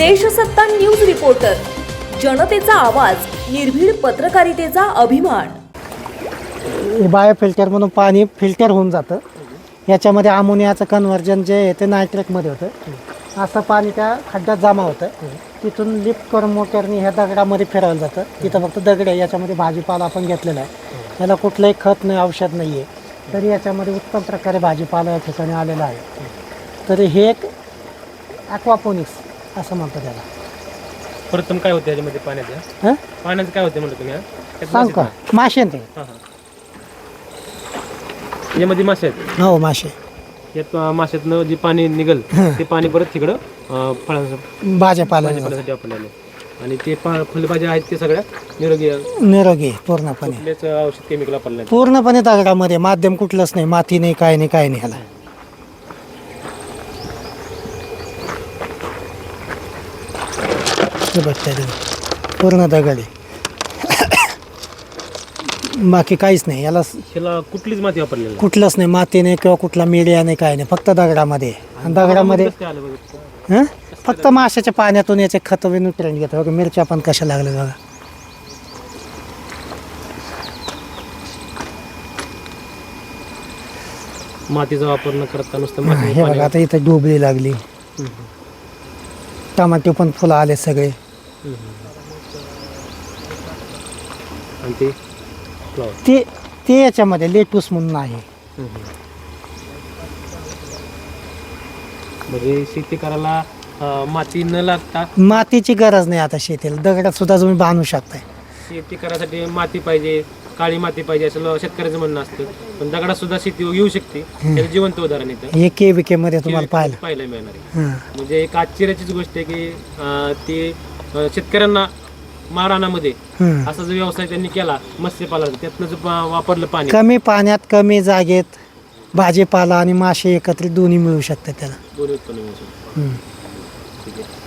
Deshsatta news reporter, जनतेचा आवाज, निर्भीड पत्रकारितेचा अभिमान। बायो फिल्टर म्हणून पाणी फिल्टर होऊन जातं. याच्यामध्ये अमोनियाचं कन्व्हर्जन जे आहे ते नायट्रेटमध्ये होतं. असं पाणी त्या खड्ड्यात जमा होतं. तिथून लिफ्ट करून मोटरनी ह्या दगडामध्ये फिरवलं जातं. तिथं फक्त दगड आहे. याच्यामध्ये भाजीपाला आपण घेतलेला आहे. याला कुठलंही खत नाही, औषध नाही आहे. तरी याच्यामध्ये उत्तम प्रकारे भाजीपाला या ठिकाणी आलेला आहे. तर हे एक ॲक्वापोनिक्स असं म्हणतात त्याला. प्रथम काय होते याच्यामध्ये पाण्याचं? हां, पाण्याचं काय होते म्हणलं तुम्ही? त्यात सांग का? मासे मासे ते. हां हां. यामध्ये मासे आहेत. हो, मासे. यात माशातनं जे पाणी निघल ते पाणी परत तिकडं फळांसाठी भाजीपाल्यासाठी वापरलेलं. आणि ते फळभाज्या आहेत ते सगळ्या निरोगी निरोगी पूर्णपणे. कुठलेच औषध केमिकल वापरलं पूर्णपणे दगडामध्ये माध्यम कुठलंच नाही, माती नाही, काय नाही, काय नाही. ह्याला हे बघताय तुम्ही, पूर्ण दगड आहे. बाकी काहीच नाही याला, ह्याला कुठलीच माती वापरलेली नाही. कुठलंच नाही, माती नाही किंवा कुठला मीडिया नाही, काय नाही. फक्त दगडामध्ये. आणि दगडामध्ये कसं काय आलं बघा? हं, फक्त माशाच्या पाण्यातून याचे खत न्यूट्रिएंट घेतो. बघा मिरच्या पण कशा लागल्या बघा. मातीचा वापर न करता नुसतं हे बघा आता इथे डोबळी लागली. टमाटे पण फुलं आले सगळे. आणि ते फ्लॉवर. ते याच्यामध्ये लेटूस म्हणून आहे. म्हणजे शेती करायला माती न लागता मातीची गरज नाही आता शेतीला. दगडात सुद्धा तुम्ही बांधू शकताय. शेती करायसाठी माती पाहिजे, काळी माती पाहिजे असं शेतकऱ्याचं म्हणणं असतं. पण दगडात सुद्धा शेती येऊ शकते. त्याचं जिवंत उदाहरण इथं हे KVK मध्ये तुम्हाला पाहायला मिळणार आहे. हं. म्हणजे एक आश्चर्याचीच गोष्ट आहे की ते शेतकऱ्यांना माळरानामध्ये हं. असा जो व्यवसाय त्यांनी केला मत्स्यपालनाचा, त्यातनं जो वापरलं पाणी कमी पाण्यात कमी जागेत भाजीपाला आणि मासे एकत्रित दोन्ही मिळू शकतात त्याला. दोन्ही उत्पन्न मिळू शकतं. हं. ठीक आहे.